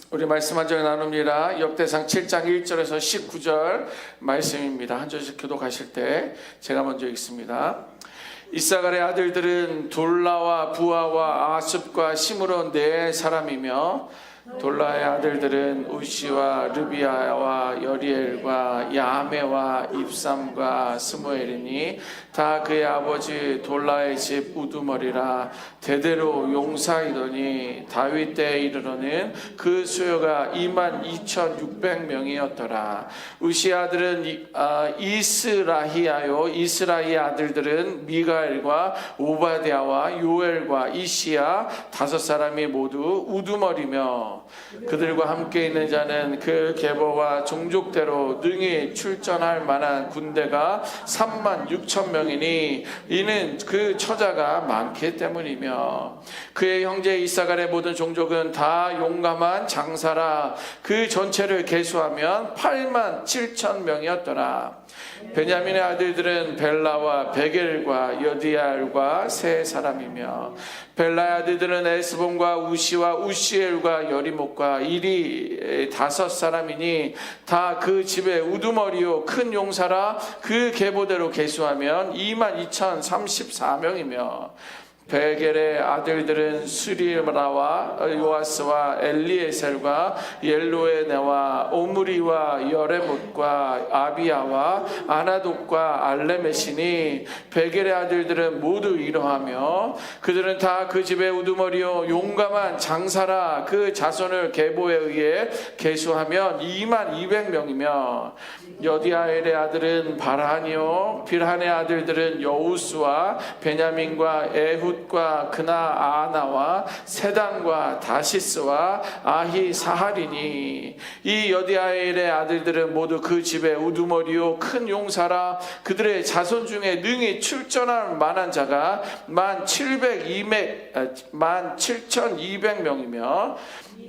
우리 말씀 한 절 나눕니다. 역대상 7장 1절에서 19절 말씀입니다. 한 절씩 교독하실 때 제가 먼저 읽습니다. 이사갈의 아들들은 돌라와 부하와 아습과 시므론 네 사람이며, 돌라의 아들들은 우시와 르비아와 여리엘과 야메와 입삼과 스무엘이니 다 그의 아버지 돌라의 집 우두머리라. 대대로 용사이더니 다윗 때에 이르러는 그 수요가 22,600명이었더라. 우시 아들은 이스라히야요, 이스라히의 아들들은 미가엘과 오바댜와 요엘과 이시야 다섯 사람이 모두 우두머리며, 그들과 함께 있는 자는 그 계보와 종족대로 능히 출전할 만한 군대가 36,000명이니 이는 그 처자가 많기 때문이며, 그의 형제 이사갈의 모든 종족은 다 용감한 장사라. 그 전체를 계수하면 87,000명이었더라. 베냐민의 아들들은 벨라와 베겔과 여디알과 세 사람이며, 벨라의 아들들은 에스본과 우시와 우시엘과 여리목과 일이 다섯 사람이니 다 그 집의 우두머리요 큰 용사라. 그 계보대로 계수하면 22,034명이며, 베겔의 아들들은 스리라와 요아스와 엘리에셀과 옐로에네와 오므리와 여레못과 아비야와 아나독과 알레메시니 베겔의 아들들은 모두 이러하며, 그들은 다 그 집의 우두머리요 용감한 장사라. 그 자손을 계보에 의해 계수하면 22,200명이며, 여디아엘의 아들은 바라하니요 빌한의 아들들은 여우스와 베냐민과 에훗과 그나 아나와 세단과 다시스와 아히 사하리니 이 여디아엘의 아들들은 모두 그 집의 우두머리요 큰 용사라. 그들의 자손 중에 능히 출전할 만한 자가 17,200명이며,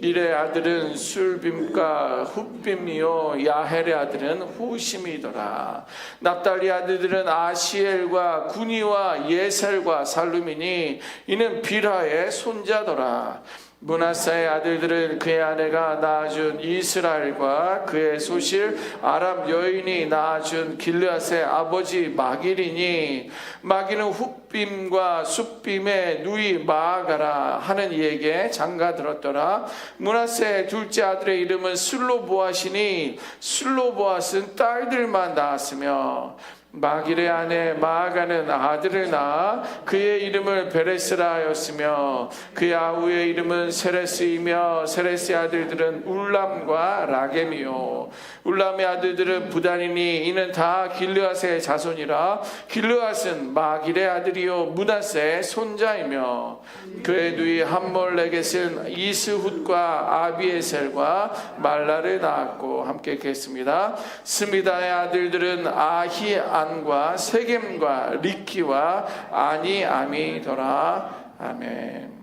일의 아들은 술빔과 훗빔이요 야헬의 아들은 후심이더라. 납달리 아들들은 아시엘과 구니와 예셀과 살룸이니 이는 빌하의 손자더라. 므낫사의 아들들은 그의 아내가 낳아준 이스라엘과 그의 소실 아람 여인이 낳아준 길르앗의 아버지 마길이니, 마길은 훗빔과 숫빔의 누이 마아가라 하는 이에게 장가 들었더라. 므낫사의 둘째 아들의 이름은 슬로보앗이니 슬로보앗은 딸들만 낳았으며, 마길의 아내 마아가는 아들을 낳아 그의 이름을 베레스라 하였으며, 그의 아우의 이름은 세레스이며, 세레스의 아들들은 울람과 라겜이요 울람의 아들들은 부단이니 이는 다 길르앗의 자손이라. 길르앗은 마길의 아들이요 므낫세의 손자이며, 그의 누이 함몰레겟은 이스훗과 아비에셀과 말라를 낳았고. 함께 읽겠습니다. 스미다의 아들들은 아히안과 세겜과 리키와 아니아미더라. 아멘.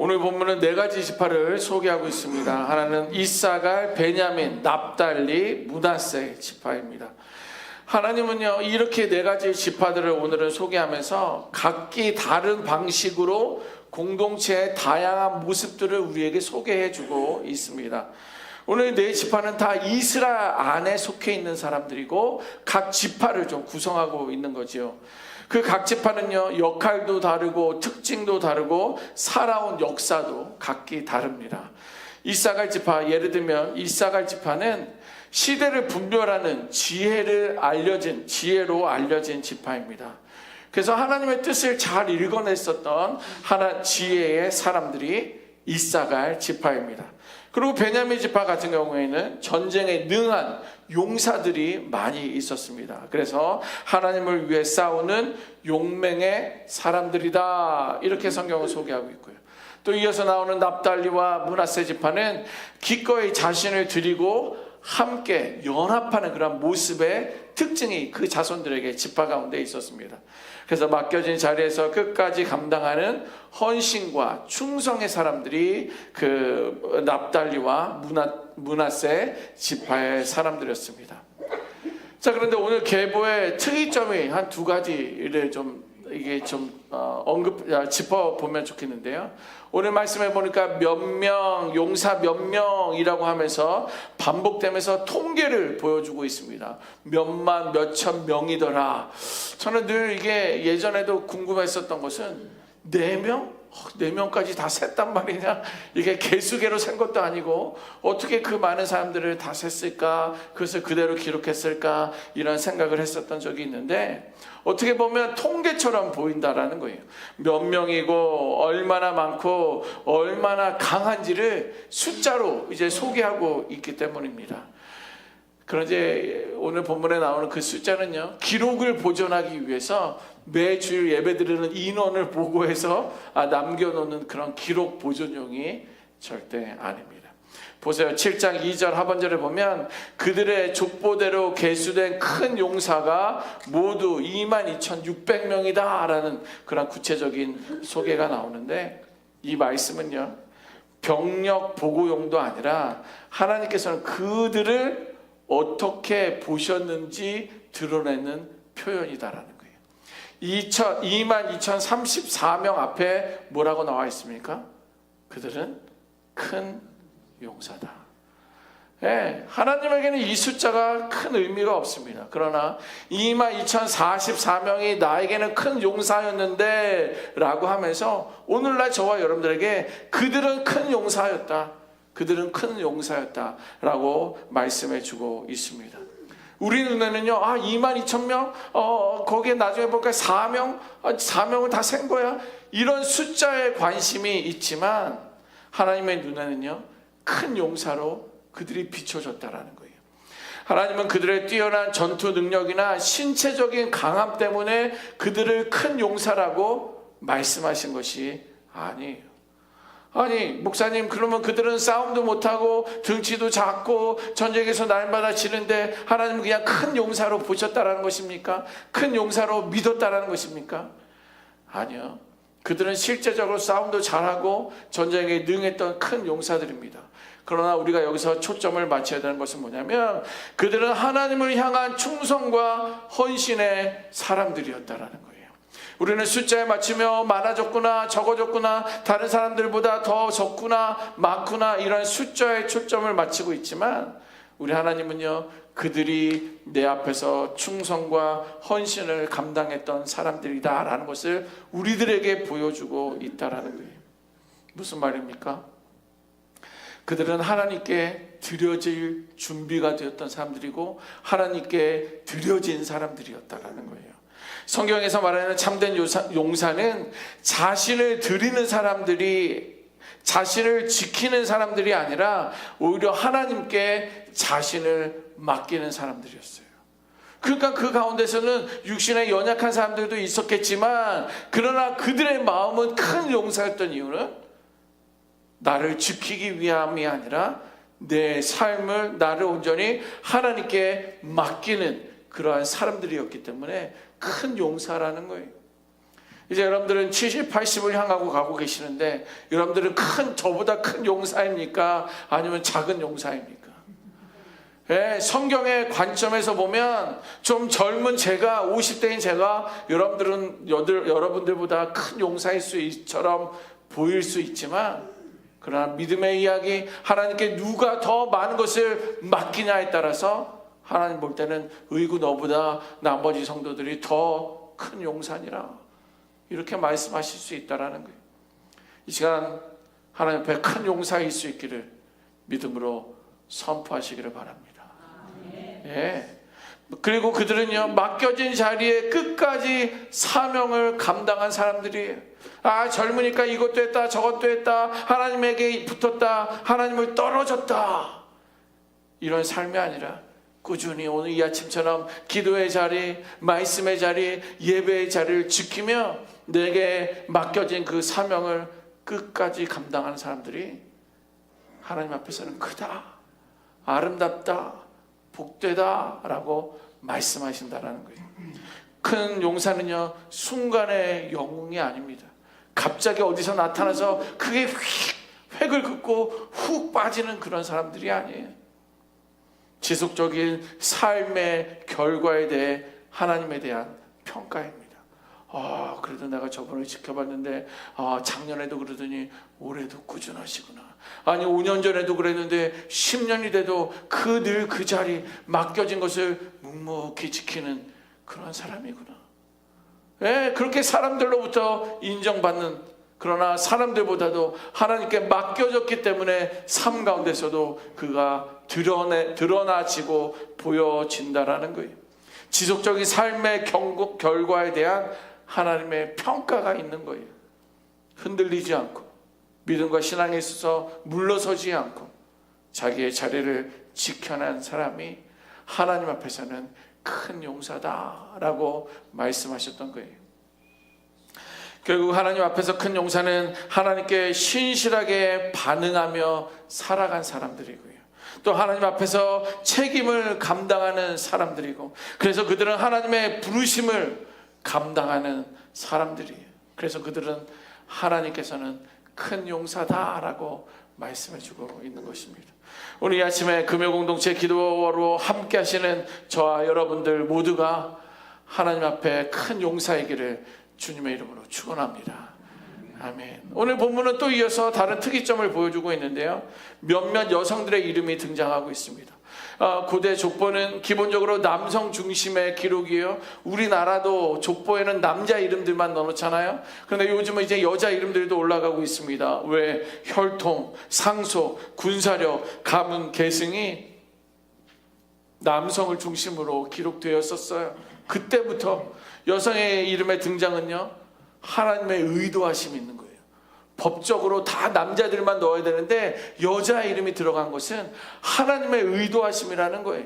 오늘 본문은 네 가지 지파를 소개하고 있습니다. 하나는 이사갈, 베냐민, 납달리, 므낫세 지파입니다. 하나님은요 이렇게 네 가지 지파들을 오늘은 소개하면서 각기 다른 방식으로 공동체의 다양한 모습들을 우리에게 소개해주고 있습니다. 오늘 네 지파는 다 이스라엘 안에 속해 있는 사람들이고 각 지파를 좀 구성하고 있는 거죠. 그 각 지파는요 역할도 다르고 특징도 다르고 살아온 역사도 각기 다릅니다. 이사갈 지파, 예를 들면 이사갈 지파는 시대를 분별하는 지혜로 알려진 지파입니다. 그래서 하나님의 뜻을 잘 읽어냈었던 지혜의 사람들이 이사갈 지파입니다. 그리고 베냐민 지파 같은 경우에는 전쟁에 능한 용사들이 많이 있었습니다. 그래서 하나님을 위해 싸우는 용맹의 사람들이다, 이렇게 성경을 소개하고 있고요. 또 이어서 나오는 납달리와 므낫세 지파는 기꺼이 자신을 드리고 함께 연합하는 그런 모습의 특징이 그 자손들에게 지파 가운데 있었습니다. 그래서 맡겨진 자리에서 끝까지 감당하는 헌신과 충성의 사람들이 그 납달리와 므낫세 지파의 사람들이었습니다. 자, 그런데 오늘 계보의 특이점이 한 두 가지를 좀 이게 좀 짚어보면 좋겠는데요. 오늘 말씀해 보니까 몇 명, 용사 몇 명이라고 하면서 반복되면서 통계를 보여주고 있습니다. 몇만, 몇천 명이더라. 저는 늘 이게 예전에도 궁금했었던 것은 4명? 4명까지 다 셌단 말이냐? 이게 개수계로 센 것도 아니고 어떻게 그 많은 사람들을 다 셌을까? 그것을 그대로 기록했을까? 이런 생각을 했었던 적이 있는데 어떻게 보면 통계처럼 보인다라는 거예요. 몇 명이고 얼마나 많고 얼마나 강한지를 숫자로 이제 소개하고 있기 때문입니다. 그런데 오늘 본문에 나오는 그 숫자는요, 기록을 보존하기 위해서 매주 예배드리는 인원을 보고해서 남겨놓는 그런 기록 보존용이 절대 아닙니다. 보세요. 7장 2절 하반절에 보면 그들의 족보대로 계수된 큰 용사가 모두 22,600명이다 라는 그런 구체적인 소개가 나오는데, 이 말씀은요, 병력 보고용도 아니라 하나님께서는 그들을 어떻게 보셨는지 드러내는 표현이다라는 거예요. 22,034명 앞에 뭐라고 나와 있습니까? 그들은 큰 용사다. 네, 하나님에게는 이 숫자가 큰 의미가 없습니다. 그러나 22,044명이 나에게는 큰 용사였는데 라고 하면서 오늘날 저와 여러분들에게 그들은 큰 용사였다, 그들은 큰 용사였다 라고 말씀해 주고 있습니다. 우리 눈에는요, 22,000명? 거기에 나중에 보니까 4명은 다 센 거야? 이런 숫자에 관심이 있지만 하나님의 눈에는요, 큰 용사로 그들이 비춰졌다라는 거예요. 하나님은 그들의 뛰어난 전투 능력이나 신체적인 강함 때문에 그들을 큰 용사라고 말씀하신 것이 아니에요. 아니, 목사님, 그러면 그들은 싸움도 못하고 등치도 작고 전쟁에서 날마다 지는데 하나님은 그냥 큰 용사로 보셨다라는 것입니까? 큰 용사로 믿었다라는 것입니까? 아니요. 그들은 실제적으로 싸움도 잘하고 전쟁에 능했던 큰 용사들입니다. 그러나 우리가 여기서 초점을 맞춰야 되는 것은 뭐냐면 그들은 하나님을 향한 충성과 헌신의 사람들이었다라는 거예요. 우리는 숫자에 맞추며 많아졌구나, 적어졌구나, 다른 사람들보다 더 적구나, 많구나, 이런 숫자에 초점을 맞추고 있지만 우리 하나님은요, 그들이 내 앞에서 충성과 헌신을 감당했던 사람들이다 라는 것을 우리들에게 보여주고 있다라는 거예요. 무슨 말입니까? 그들은 하나님께 드려질 준비가 되었던 사람들이고 하나님께 드려진 사람들이었다라는 거예요. 성경에서 말하는 참된 용사는 자신을 드리는 사람들이, 자신을 지키는 사람들이 아니라 오히려 하나님께 자신을 맡기는 사람들이었어요. 그러니까 그 가운데서는 육신에 연약한 사람들도 있었겠지만 그러나 그들의 마음은 큰 용사였던 이유는 나를 지키기 위함이 아니라 내 삶을, 나를 온전히 하나님께 맡기는 그러한 사람들이었기 때문에 큰 용사라는 거예요. 이제 여러분들은 70, 80을 향하고 가고 계시는데 여러분들은 저보다 큰 용사입니까? 아니면 작은 용사입니까? 예, 성경의 관점에서 보면 좀 젊은 제가, 50대인 제가 여러분들보다 큰 용사일 수처럼 보일 수 있지만 그러나 믿음의 이야기, 하나님께 누가 더 많은 것을 맡기냐에 따라서 하나님 볼 때는 의구 너보다 나머지 성도들이 더 큰 용사니라 이렇게 말씀하실 수 있다라는 거예요. 이 시간 하나님 앞에 큰 용사일 수 있기를 믿음으로 선포하시기를 바랍니다. 예. 그리고 그들은요, 맡겨진 자리에 끝까지 사명을 감당한 사람들이에요. 젊으니까 이것도 했다, 저것도 했다, 하나님에게 붙었다, 하나님을 떨어졌다, 이런 삶이 아니라 꾸준히 오늘 이 아침처럼 기도의 자리, 말씀의 자리, 예배의 자리를 지키며 내게 맡겨진 그 사명을 끝까지 감당하는 사람들이 하나님 앞에서는 크다, 아름답다, 복되다 라고 말씀하신다라는 거예요. 큰 용사는요, 순간의 영웅이 아닙니다. 갑자기 어디서 나타나서 크게 획을 긋고 훅 빠지는 그런 사람들이 아니에요. 지속적인 삶의 결과에 대해 하나님에 대한 평가입니다. 그래도 내가 저번에 지켜봤는데 작년에도 그러더니 올해도 꾸준하시구나. 아니 5년 전에도 그랬는데 10년이 돼도 늘 그 자리 맡겨진 것을 묵묵히 지키는 그런 사람이구나. 그렇게 사람들로부터 인정받는, 그러나 사람들보다도 하나님께 맡겨졌기 때문에 삶 가운데서도 그가 드러나지고 보여진다라는 거예요. 지속적인 삶의 결과에 대한 하나님의 평가가 있는 거예요. 흔들리지 않고 믿음과 신앙에 있어서 물러서지 않고 자기의 자리를 지켜낸 사람이 하나님 앞에서는 큰 용사다라고 말씀하셨던 거예요. 결국 하나님 앞에서 큰 용사는 하나님께 신실하게 반응하며 살아간 사람들이고요. 또 하나님 앞에서 책임을 감당하는 사람들이고, 그래서 그들은 하나님의 부르심을 감당하는 사람들이에요. 그래서 그들은 하나님께서는 큰 용사다라고 말씀해주고 있는 것입니다. 오늘 이 아침에 금요공동체 기도로 함께 하시는 저와 여러분들 모두가 하나님 앞에 큰 용사이기를 주님의 이름으로 축원합니다. 아멘. 오늘 본문은 또 이어서 다른 특이점을 보여주고 있는데요, 몇몇 여성들의 이름이 등장하고 있습니다. 고대 족보는 기본적으로 남성 중심의 기록이에요. 우리나라도 족보에는 남자 이름들만 넣어놓잖아요. 그런데 요즘은 이제 여자 이름들도 올라가고 있습니다. 왜? 혈통, 상소, 군사력, 가문, 계승이 남성을 중심으로 기록되었었어요. 그때부터 여성의 이름의 등장은요, 하나님의 의도하심이 있는 거예요. 법적으로 다 남자들만 넣어야 되는데 여자 이름이 들어간 것은 하나님의 의도하심이라는 거예요.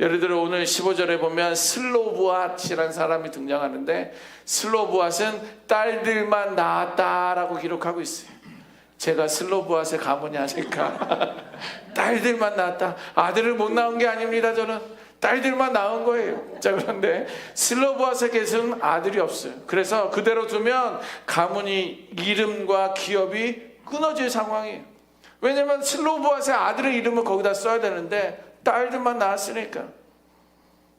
예를 들어 오늘 15절에 보면 슬로브앗이라는 사람이 등장하는데, 슬로브앗은 딸들만 낳았다라고 기록하고 있어요. 제가 슬로브앗의 가문이 아닐까. 딸들만 낳았다. 아들을 못 낳은 게 아닙니다. 저는 딸들만 낳은 거예요. 자, 그런데 슬로브앗에게서는 아들이 없어요. 그래서 그대로 두면 가문이 이름과 기업이 끊어질 상황이에요. 왜냐하면 슬로브앗의 아들의 이름을 거기다 써야 되는데 딸들만 낳았으니까.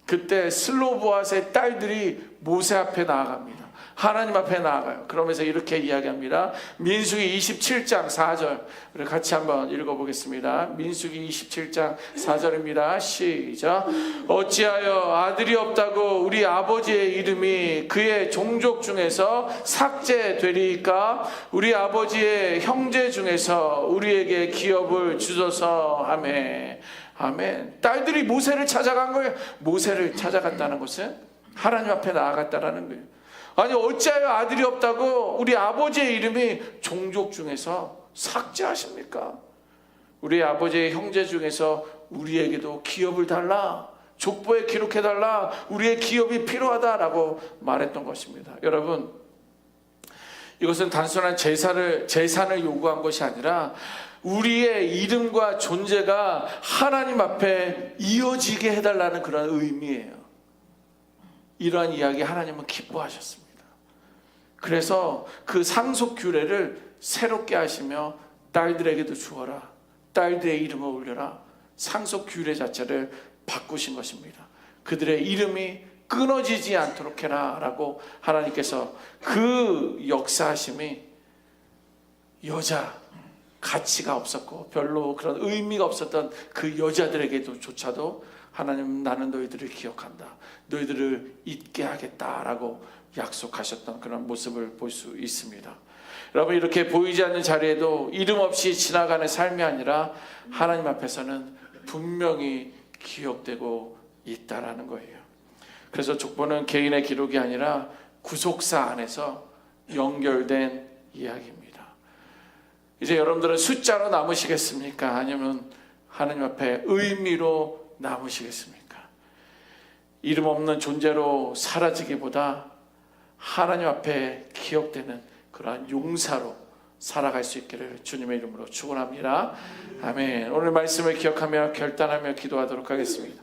그때 슬로브앗의 딸들이 모세 앞에 나아갑니다. 하나님 앞에 나아가요. 그러면서 이렇게 이야기합니다. 민수기 27장 4절 우리 같이 한번 읽어보겠습니다. 민수기 27장 4절입니다. 시작. 어찌하여 아들이 없다고 우리 아버지의 이름이 그의 종족 중에서 삭제되리까? 우리 아버지의 형제 중에서 우리에게 기업을 주소서 하매. 아멘. 딸들이 모세를 찾아간 거예요. 모세를 찾아갔다는 것은 하나님 앞에 나아갔다라는 거예요. 아니 어찌하여 아들이 없다고 우리 아버지의 이름이 종족 중에서 삭제하십니까? 우리 아버지의 형제 중에서 우리에게도 기업을 달라, 족보에 기록해달라, 우리의 기업이 필요하다라고 말했던 것입니다. 여러분, 이것은 단순한 재산을 요구한 것이 아니라 우리의 이름과 존재가 하나님 앞에 이어지게 해달라는 그런 의미예요. 이러한 이야기 하나님은 기뻐하셨습니다. 그래서 그 상속 규례를 새롭게 하시며 딸들에게도 주어라, 딸들의 이름을 올려라, 상속 규례 자체를 바꾸신 것입니다. 그들의 이름이 끊어지지 않도록 해라 라고 하나님께서 그 역사하심이 여자 가치가 없었고 별로 그런 의미가 없었던 그 여자들에게도 조차도 하나님은 나는 너희들을 기억한다, 너희들을 잊게 하겠다라고 약속하셨던 그런 모습을 볼 수 있습니다. 여러분, 이렇게 보이지 않는 자리에도 이름 없이 지나가는 삶이 아니라 하나님 앞에서는 분명히 기억되고 있다라는 거예요. 그래서 족보는 개인의 기록이 아니라 구속사 안에서 연결된 이야기입니다. 이제 여러분들은 숫자로 남으시겠습니까? 아니면 하나님 앞에 의미로 남으시겠습니까? 이름 없는 존재로 사라지기보다 하나님 앞에 기억되는 그러한 용사로 살아갈 수 있기를 주님의 이름으로 축원합니다. 아멘. 오늘 말씀을 기억하며 결단하며 기도하도록 하겠습니다.